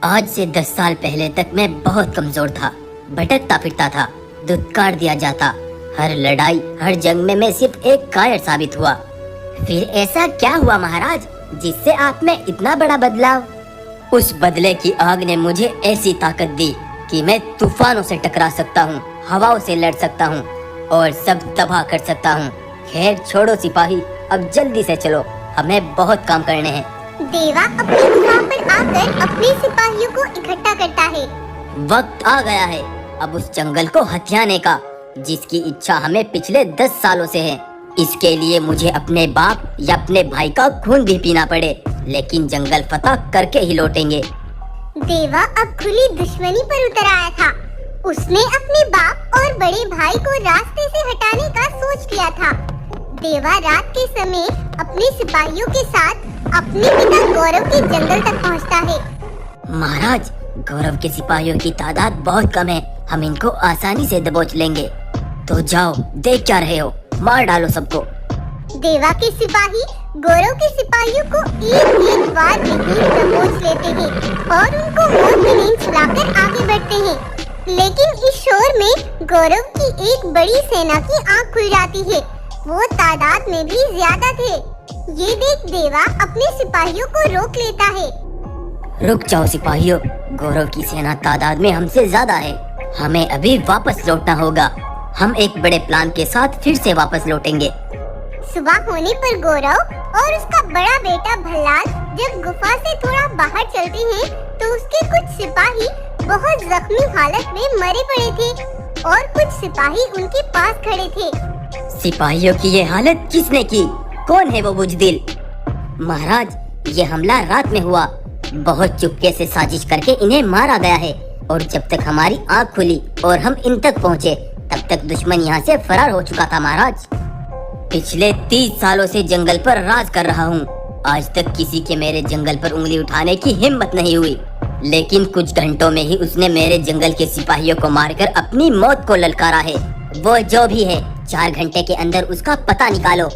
आज से 10 साल पहले तक मैं बहुत कमजोर था, भटकता फिरता था, धुतकार दिया जाता। हर लड़ाई, हर जंग में मैं सिर्फ एक कायर साबित हुआ। फिर ऐसा क्या हुआ महाराज, जिससे आप में इतना बड़ा बदलाव? उस बदले की आग ने मुझे ऐसी ताकत दी कि मैं तूफानों से टकरा सकता हूँ, हवाओं से लड़ सकता हूँ और सब तबाह कर सकता हूँ। खैर छोड़ो सिपाही, अब जल्दी से चलो, हमें बहुत काम करने हैं। देवा अपनी गुफा पर आकर अपने सिपाहियों को इकट्ठा करता है। वक्त आ गया है अब उस जंगल को हथियाने का, जिसकी इच्छा हमें पिछले 10 सालों से है। इसके लिए मुझे अपने बाप या अपने भाई का खून भी पीना पड़े, लेकिन जंगल फतह करके ही लौटेंगे। देवा अब खुली दुश्मनी पर उतर आया था। उसने अपने बाप और बड़े भाई को रास्ते से हटाने का सोच लिया था। देवा रात के समय अपने सिपाहियों के साथ अपने पिता गौरव के जंगल तक पहुंचता है। महाराज, गौरव के सिपाहियों की तादाद बहुत कम है, हम इनको आसानी से दबोच लेंगे। तो जाओ, देख क्या रहे हो, मार डालो सबको। देवा के सिपाही गौरव के सिपाहियों को एक बार में ही दबोच लेते हैं और उनको मौत की नींद सुलाकर आगे बढ़ते हैं। लेकिन इस शोर में गौरव की एक बड़ी सेना की आंख खुल जाती है। वो तादाद में भी ज्यादा थे। ये देख देवा अपने सिपाहियों को रोक लेता है। रुक जाओ सिपाहियों, गौरव की सेना तादाद में हमसे ज्यादा है, हमें अभी वापस लौटना होगा। हम एक बड़े प्लान के साथ फिर से वापस लौटेंगे। सुबह होने पर गौरव और उसका बड़ा बेटा भल्लाल जब गुफा से थोड़ा बाहर चलते हैं तो उसके कुछ सिपाही बहुत जख्मी हालत में मरे पड़े थे और कुछ सिपाही उनके पास खड़े थे। सिपाहियों की ये हालत किसने की? कौन है वो बुजदिल? महाराज, ये हमला रात में हुआ। बहुत चुपके से साजिश करके इन्हें मारा गया है और जब तक हमारी आँख खुली और हम इन तक पहुँचे तब तक दुश्मन यहाँ से फरार हो चुका था। महाराज, पिछले 30 सालों से जंगल पर राज कर रहा हूँ। आज तक किसी के मेरे जंगल पर उंगली उठाने की हिम्मत नहीं हुई, लेकिन कुछ घंटों में ही उसने मेरे जंगल के सिपाहियों को मारकर अपनी मौत को ललकारा है। वो जो भी है, 4 घंटे के अंदर उसका पता निकालो।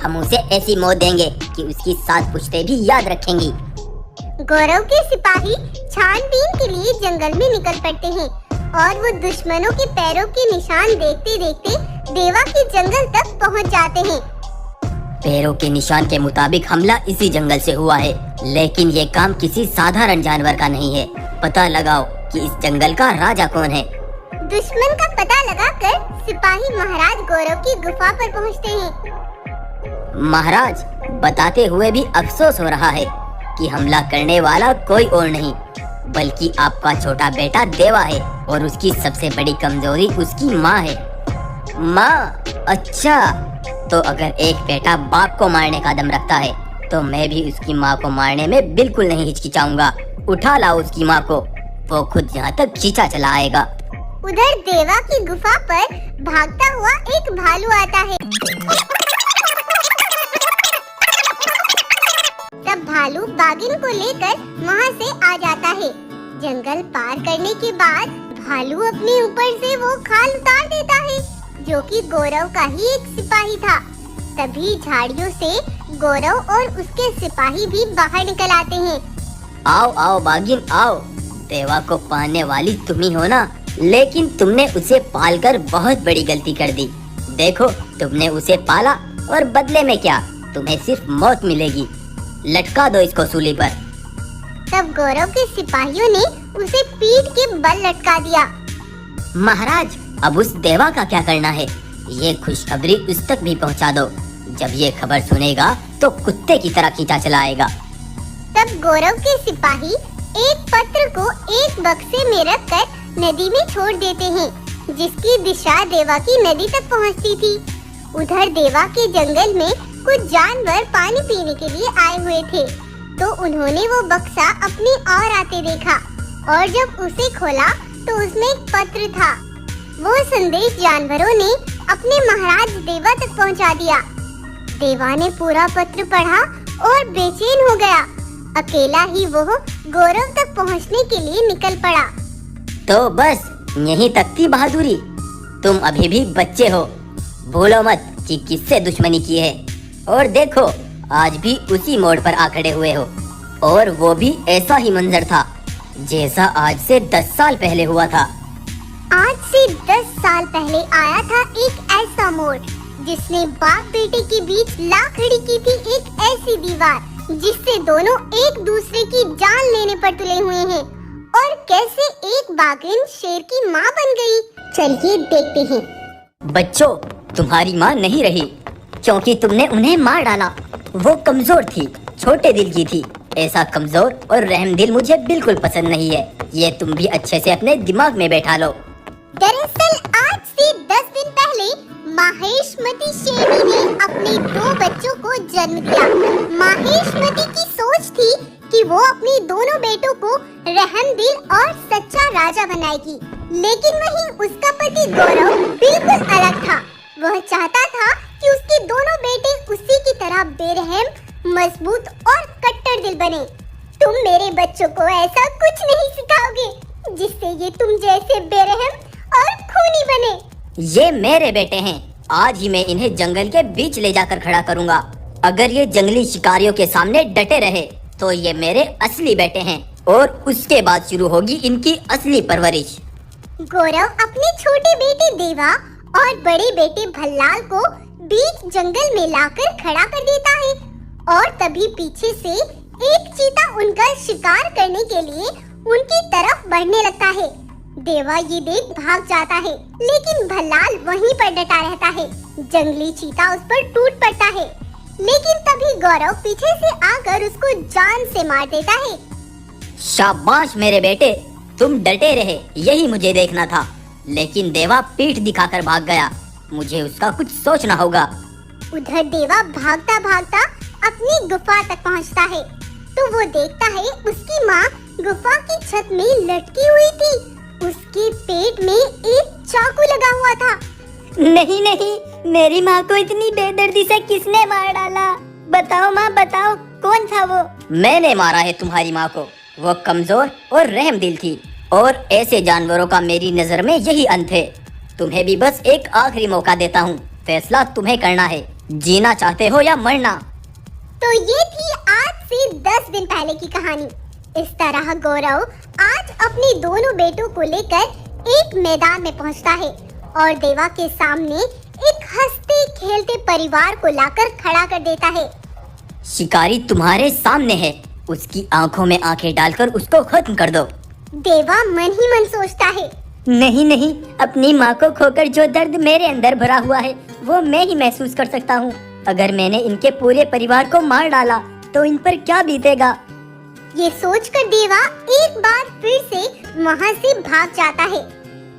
हम उसे ऐसी मौत देंगे कि उसकी 7 पुश्तें भी याद रखेंगी। गौरव के सिपाही छानबीन के लिए जंगल में निकल पड़ते हैं और वो दुश्मनों के पैरों के निशान देखते देखते देवा के जंगल तक पहुंच जाते हैं। पैरों के निशान के मुताबिक हमला इसी जंगल से हुआ है, लेकिन ये काम किसी साधारण जानवर का नहीं है। पता लगाओ कि इस जंगल का राजा कौन है। दुश्मन का पता लगाकर सिपाही महाराज गौरव की गुफा पर पहुंचते हैं। महाराज, बताते हुए भी अफसोस हो रहा है कि हमला करने वाला कोई और नहीं बल्कि आपका छोटा बेटा देवा है और उसकी सबसे बड़ी कमजोरी उसकी माँ है। माँ? अच्छा, तो अगर एक बेटा बाप को मारने का दम रखता है तो मैं भी उसकी माँ को मारने में बिल्कुल नहीं हिचकिचाऊंगा। उठा लाओ उसकी माँ को, वो खुद यहाँ तक खींचा चला आएगा। उधर देवा की गुफा पर भागता हुआ एक भालू आता है। तब भालू बागिन को लेकर वहाँ से आ जाता है। जंगल पार करने के बाद भालू अपने ऊपर से वो खाल उतार देता है जो कि गौरव का ही एक सिपाही था। तभी झाड़ियों से गौरव और उसके सिपाही भी बाहर निकल आते हैं। आओ आओ बागिन आओ, देवा को पाने वाली तुम ही हो ना, लेकिन तुमने उसे पालकर बहुत बड़ी गलती कर दी। देखो, तुमने उसे पाला और बदले में क्या, तुम्हें सिर्फ मौत मिलेगी। लटका दो इसको सूली पर। तब गौरव के सिपाहियों ने उसे पीठ के बल लटका दिया। महाराज, अब उस देवा का क्या करना है? ये खुशखबरी उस तक भी पहुंचा दो। जब ये खबर सुनेगा तो कुत्ते की तरह खींचा चला आएगा। तब गौरव के सिपाही एक पत्र को एक बक्से में रखकर नदी में छोड़ देते हैं, जिसकी दिशा देवा की नदी तक पहुंचती थी। उधर देवा के जंगल में कुछ जानवर पानी पीने के लिए आए हुए थे, तो उन्होंने वो बक्सा अपनी ओर आते देखा और जब उसे खोला तो उसमें एक पत्र था। वो संदेश जानवरों ने अपने महाराज देवा तक पहुंचा दिया। देवा ने पूरा पत्र पढ़ा और बेचैन हो गया। अकेला ही वो गौरव तक पहुंचने के लिए निकल पड़ा। तो बस यहीं तक थी बहादुरी? तुम अभी भी बच्चे हो। भूलो मत कि किससे दुश्मनी की है, और देखो आज भी उसी मोड़ पर आ खड़े हुए हो। और वो भी ऐसा ही मंजर था। जैसा आज से 10 साल पहले हुआ था। आज से 10 साल पहले आया था एक ऐसा मोड़ जिसने बाप बेटे के बीच ला खड़ी की थी एक ऐसी दीवार जिससे दोनों एक दूसरे की जान लेने पर तुले हुए हैं। और कैसे एक बाघिन शेर की माँ बन गई, चलिए देखते हैं। बच्चों, तुम्हारी माँ नहीं रही क्योंकि तुमने उन्हें मार डाला। वो कमजोर थी, छोटे दिल की थी। ऐसा कमजोर और रहमदिल मुझे बिल्कुल पसंद नहीं है। ये तुम भी अच्छे से अपने दिमाग में बैठा लो। दरअसल आज से 10 दिन पहले माहेशमती शेरनी ने अपने 2 बच्चों को जन्म दिया। माहेशमती की सोच थी कि वो अपने दोनों बेटों को रहमदिल और सच्चा राजा बनाएगी, लेकिन वहीं उसका पति गौरव बिल्कुल अलग था। वह चाहता था कि उसके दोनों बेटे उसी की तरह बेरहम, मजबूत और कट्टर दिल बने। तुम मेरे बच्चों को ऐसा कुछ नहीं सिखाओगे जिससे ये तुम जैसे बेरहम और खूनी बने। ये मेरे बेटे हैं। आज ही मैं इन्हें जंगल के बीच ले जाकर खड़ा करूंगा। अगर ये जंगली शिकारियों के सामने डटे रहे तो ये मेरे असली बेटे हैं और उसके बाद शुरू होगी इनकी असली परवरिश। गौरव अपने छोटे बेटे देवा और बड़े बेटे भल्लाल को बीच जंगल में लाकर खड़ा कर देता है और तभी पीछे से एक चीता उनका शिकार करने के लिए उनकी तरफ बढ़ने लगता है। देवा ये देख भाग जाता है, लेकिन भल्लाल वहीं पर डटा रहता है। जंगली चीता उस पर टूट पड़ता है, लेकिन तभी गौरव पीछे से आकर उसको जान से मार देता है। शाबाश मेरे बेटे, तुम डटे रहे, यही मुझे देखना था। लेकिन देवा पीठ दिखाकर भाग गया। मुझे उसका कुछ सोचना होगा। उधर देवा भागता भागता अपनी गुफा तक पहुंचता है तो वो देखता है उसकी माँ गुफा की छत में लटकी हुई थी। उसके पेट में एक चाकू लगा हुआ था। नहीं नहीं, मेरी माँ को इतनी बेदर्दी से किसने मार डाला? बताओ माँ, बताओ, कौन था वो? मैंने मारा है तुम्हारी माँ को। वो कमजोर और रहमदिल थी और ऐसे जानवरों का मेरी नजर में यही अंत है। तुम्हें भी बस एक आखिरी मौका देता हूँ। फैसला तुम्हें करना है, जीना चाहते हो या मरना। तो ये थी आज से 10 दिन पहले की कहानी। इस तरह गौरव आज अपने दोनों बेटों को लेकर एक मैदान में पहुंचता है और देवा के सामने एक हंसते खेलते परिवार को लाकर खड़ा कर देता है। शिकारी तुम्हारे सामने है, उसकी आंखों में आंखें डालकर उसको खत्म कर दो। देवा मन ही मन सोचता है, नहीं नहीं, अपनी माँ को खोकर जो दर्द मेरे अंदर भरा हुआ है वो मैं ही महसूस कर सकता हूँ। अगर मैंने इनके पूरे परिवार को मार डाला तो इन पर क्या बीतेगा। ये सोचकर देवा एक बार फिर से वहाँ से भाग जाता है।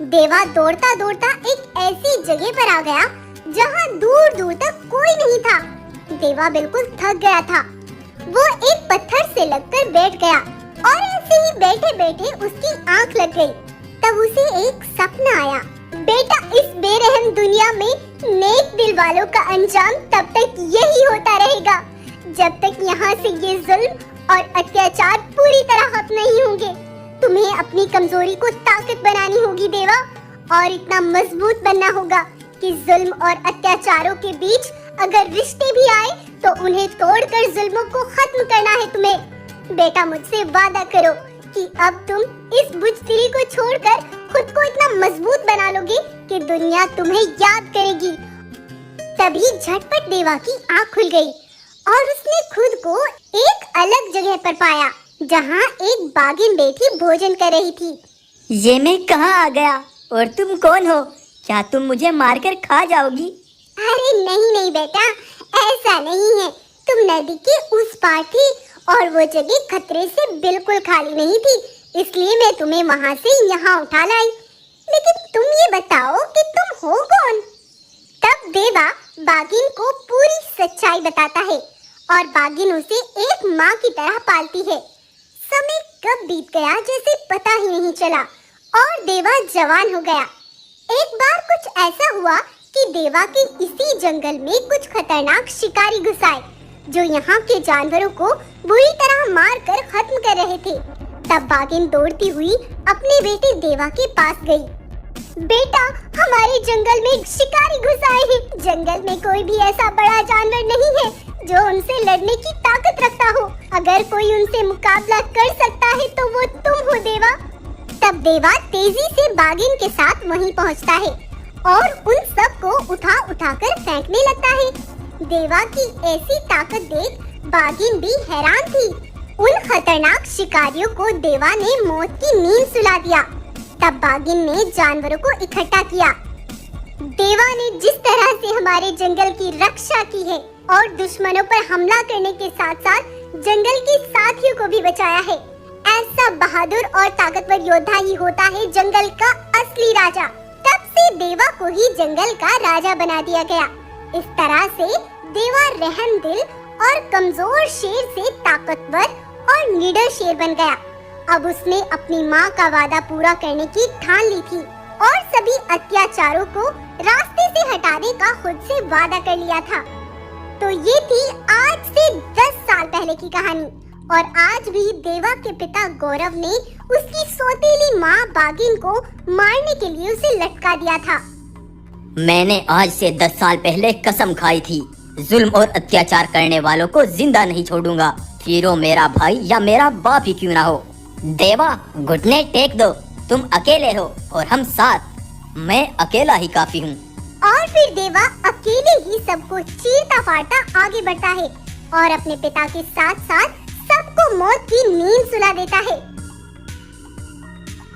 देवा दौड़ता दौड़ता एक ऐसी जगह पर आ गया जहाँ दूर दूर तक कोई नहीं था। देवा बिल्कुल थक गया था। वो एक पत्थर से लगकर बैठ गया और ऐसे ही बैठे बैठे उसकी आंख लग गई। तब उसे एक सपना आया। बेटा, इस बेरहम दुनिया में नेक दिल वालों का अंजाम तब तक यही होता रहेगा जब तक यहाँ से ये जुल्म और अत्याचार पूरी तरह खत्म नहीं होंगे। तुम्हें अपनी कमजोरी को ताकत बनानी होगी देवा, और इतना मजबूत बनना होगा कि जुल्म और अत्याचारों के बीच अगर रिश्ते भी आए तो उन्हें तोड़कर जुल्मों को खत्म करना है तुम्हें। बेटा, मुझसे वादा करो कि अब तुम इस बुजदिली को छोड़कर खुद को इतना मजबूत बना लोगे कि दुनिया तुम्हें याद करेगी। तभी झटपट देवा की आँख खुल गई और उसने खुद को एक अलग जगह पर पाया जहाँ एक बाघिन बैठी भोजन कर रही थी। ये मैं कहाँ आ गया और तुम कौन हो? क्या तुम मुझे मारकर खा जाओगी? अरे नहीं नहीं बेटा, ऐसा नहीं है। तुम नदी के उस पार थी और वो जगह खतरे से बिल्कुल खाली नहीं थी, इसलिए मैं तुम्हें वहाँ से यहाँ उठा लाई। लेकिन तुम ये बताओ कि तुम हो कौन? तब देवा बाघिन को पूरी सच्चाई बताता है और बाघिन उसे एक माँ की तरह पालती है। समय कब बीत गया जैसे पता ही नहीं चला और देवा जवान हो गया। एक बार कुछ ऐसा हुआ कि देवा के इसी जंगल में कुछ खतरनाक शिकारी घुस आए जो यहाँ के जानवरों को बुरी तरह मार कर खत्म कर रहे थे। तब बाघिन दौड़ती हुई अपने बेटे देवा के पास गई। बेटा, हमारे जंगल में शिकारी घुस आए हैं। जंगल में कोई भी ऐसा बड़ा जानवर नहीं है जो उनसे लड़ने की ताकत रखता हो। अगर कोई उनसे मुकाबला कर सकता है तो वो तुम हो देवा। देवा तेजी से बागिन के साथ वहीं पहुंचता है और उन सब को उठा उठाकर फेंकने लगता है। देवा की ऐसी ताकत देख बागिन भी हैरान थी। उन खतरनाक शिकारियों को देवा ने मौत की नींद सुला दिया। तब बागिन ने जानवरों को इकट्ठा किया। देवा ने जिस तरह से हमारे जंगल की रक्षा की है और दुश्मनों पर हमला करने के साथ साथ जंगल के साथियों को भी बचाया है, ऐसा बहादुर और ताकतवर योद्धा ही होता है जंगल का असली राजा। तब से देवा को ही जंगल का राजा बना दिया गया। इस तरह से देवा रहमदिल और कमजोर शेर से ताकतवर और निडर शेर बन गया। अब उसने अपनी माँ का वादा पूरा करने की ठान ली थी और सभी अत्याचारों को रास्ते से हटाने का खुद से वादा कर लिया था। तो ये थी आज से 10 साल पहले की कहानी। और आज भी देवा के पिता गौरव ने उसकी सौतेली माँ बागिन को मारने के लिए उसे लटका दिया था। मैंने आज से 10 साल पहले कसम खाई थी, जुल्म और अत्याचार करने वालों को जिंदा नहीं छोड़ूंगा, फिर वो मेरा भाई या मेरा बाप ही क्यों ना हो। देवा, घुटने टेक दो, तुम अकेले हो और हम साथ। मैं अकेला ही काफी हूँ। और फिर देवा अकेले ही सबको चीरता फाड़ता आगे बढ़ता है और अपने पिता के साथ साथ सबको मौत की नींद सुला देता है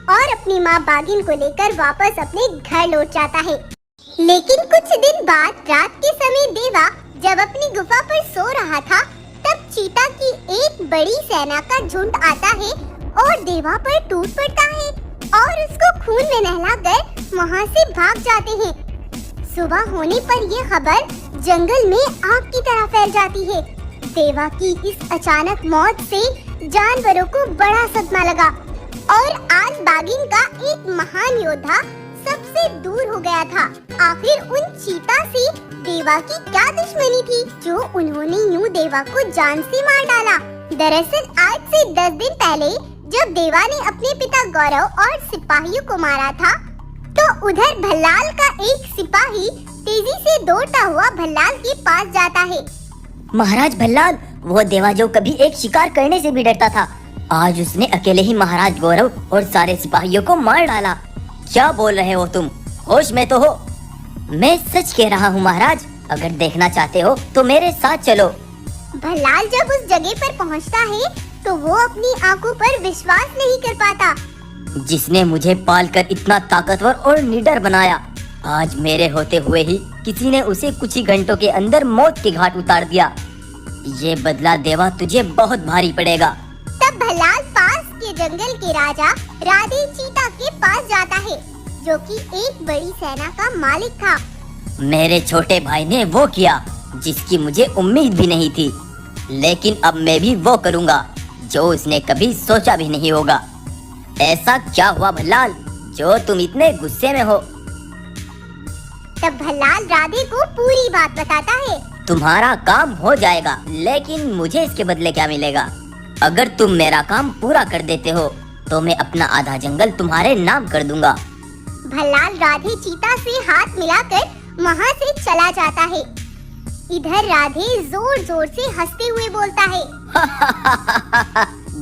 और अपनी माँ बागिन को लेकर वापस अपने घर लौट जाता है। लेकिन कुछ दिन बाद रात के समय देवा जब अपनी गुफा पर सो रहा था, तब चीता की एक बड़ी सेना का झुंड आता है और देवा पर टूट पड़ता है और उसको खून में नहलाकर वहाँ से भाग जाते हैं। सुबह होने पर यह खबर जंगल में आग की तरह फैल जाती है। देवा की इस अचानक मौत से जानवरों को बड़ा सदमा लगा और आज बागिन का एक महान योद्धा सबसे दूर हो गया था। आखिर उन चीता से देवा की क्या दुश्मनी थी जो उन्होंने यूं देवा को जान से मार डाला। दरअसल आज से 10 दिन पहले जब देवा ने अपने पिता गौरव और सिपाहियों को मारा था, तो उधर भल्लाल का एक सिपाही तेजी से दौड़ता हुआ भल्लाल के पास जाता है। महाराज भल्लाल, वो देवा जो कभी एक शिकार करने से भी डरता था, आज उसने अकेले ही महाराज गौरव और सारे सिपाहियों को मार डाला। क्या बोल रहे हो तुम? होश में तो हो? मैं सच कह रहा हूँ महाराज, अगर देखना चाहते हो तो मेरे साथ चलो। भल्लाल जब उस जगह पर पहुँचता है तो वो अपनी आंखों पर विश्वास नहीं कर पाता। जिसने मुझे पालकर इतना ताकतवर और निडर बनाया, आज मेरे होते हुए ही किसी ने उसे कुछ ही घंटों के अंदर मौत के घाट उतार दिया। ये बदला देवा तुझे बहुत भारी पड़ेगा। तब भल्लाल पास के जंगल के राजा राधे चीता के पास जाता है, जो कि एक बड़ी सेना का मालिक था। मेरे छोटे भाई ने वो किया जिसकी मुझे उम्मीद भी नहीं थी, लेकिन अब मैं भी वो करूँगा जो उसने कभी सोचा भी नहीं होगा। ऐसा क्या हुआ भल्लाल, जो तुम इतने गुस्से में हो? तब भल्लाल राधे को पूरी बात बताता है। तुम्हारा काम हो जाएगा, लेकिन मुझे इसके बदले क्या मिलेगा? अगर तुम मेरा काम पूरा कर देते हो तो मैं अपना आधा जंगल तुम्हारे नाम कर दूंगा। भल्लाल राधे चीता से हाथ मिलाकर वहाँ से चला जाता है। इधर राधे जोर जोर से हंसते हुए बोलता है,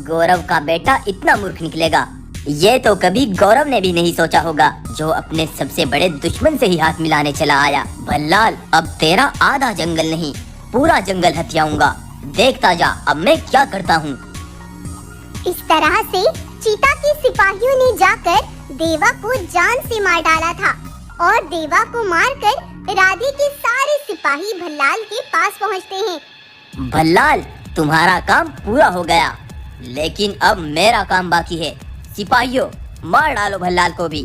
गौरव का बेटा इतना मूर्ख निकलेगा, ये तो कभी गौरव ने भी नहीं सोचा होगा, जो अपने सबसे बड़े दुश्मन से ही हाथ मिलाने चला आया। भल्लाल, अब तेरा आधा जंगल नहीं, पूरा जंगल हथियाऊंगा। देखता जा अब मैं क्या करता हूँ। इस तरह से चीता के सिपाहियों ने जाकर देवा को जान से मार डाला था और देवा को मारकर राधे के सारे सिपाही भल्लाल के पास पहुँचते हैं। भल्लाल, तुम्हारा काम पूरा हो गया, लेकिन अब मेरा काम बाकी है। सिपाहियों, मार डालो भल्लाल को भी।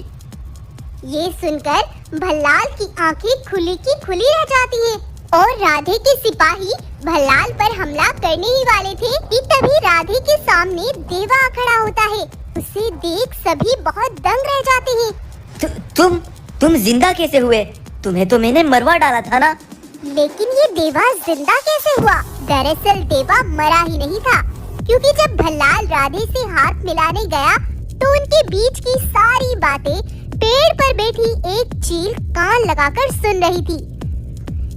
ये सुनकर भल्लाल की आंखें खुली की खुली रह जाती हैं और राधे के सिपाही भल्लाल पर हमला करने ही वाले थे कि तभी राधे के सामने देवा खड़ा होता है। उसे देख सभी बहुत दंग रह जाते हैं। तुम जिंदा कैसे हुए? तुम्हें तो मैंने मरवा डाला था ना। लेकिन ये देवा जिंदा कैसे हुआ? दरअसल देवा मरा ही नहीं था, क्योंकि जब भल्लाल राधे से हाथ मिलाने गया तो उनके बीच की सारी बातें पेड़ पर बैठी एक चील कान लगाकर सुन रही थी।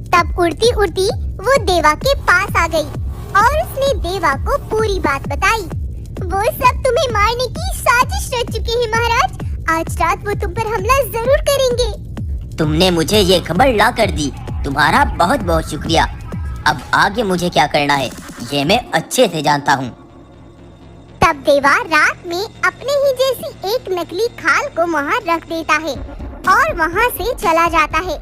तब उड़ती उड़ती वो देवा के पास आ गई और उसने देवा को पूरी बात बताई। वो सब तुम्हें मारने की साजिश रच चुके हैं महाराज। आज रात वो तुम पर हमला जरूर करेंगे। तुमने मुझे ये खबर ला कर दी, तुम्हारा बहुत बहुत शुक्रिया। अब आगे मुझे क्या करना है ये मैं अच्छे से जानता हूँ। तब देवा रात में अपने ही जैसी एक नकली खाल को वहाँ रख देता है और वहाँ से चला जाता है।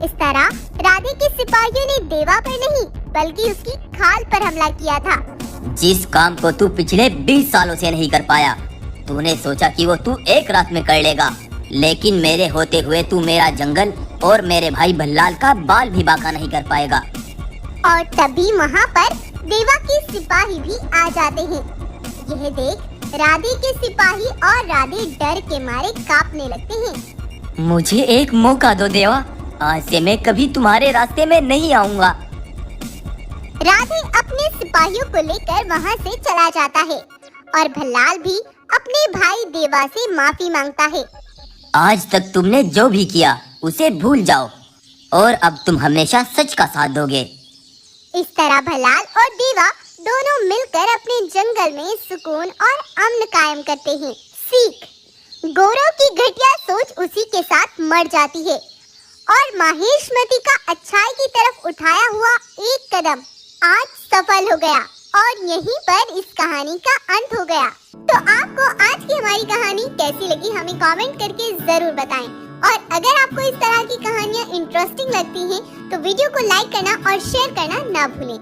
इस तरह राधे के सिपाहियों ने देवा पर नहीं बल्कि उसकी खाल पर हमला किया था। जिस काम को तू पिछले 20 सालों से नहीं कर पाया, तूने सोचा कि वो तू एक रात में कर लेगा, लेकिन मेरे होते हुए तू मेरा जंगल और मेरे भाई भल्लाल का बाल भी बांका नहीं कर पाएगा। और तभी वहाँ पर देवा के सिपाही भी आ जाते हैं। यह देख राधे के सिपाही और राधे डर के मारे कांपने लगते हैं। मुझे एक मौका दो देवा, आज से मैं कभी तुम्हारे रास्ते में नहीं आऊँगा। राधे अपने सिपाहियों को लेकर वहाँ से चला जाता है और भल्लाल भी अपने भाई देवा से माफी मांगता है। आज तक तुमने जो भी किया उसे भूल जाओ और अब तुम हमेशा सच का साथ दोगे। इस तरह भल्लाल और देवा दोनों मिलकर अपने जंगल में सुकून और अमन कायम करते हैं। सीख, गौरव की घटिया सोच उसी के साथ मर जाती है और माहेशमती का अच्छाई की तरफ उठाया हुआ एक कदम आज सफल हो गया और यहीं पर इस कहानी का अंत हो गया। तो आपको आज की हमारी कहानी कैसी लगी हमें कमेंट करके जरूर बताएं। और अगर आपको इस तरह की कहानियाँ इंटरेस्टिंग लगती हैं तो वीडियो को लाइक करना और शेयर करना ना भूलें।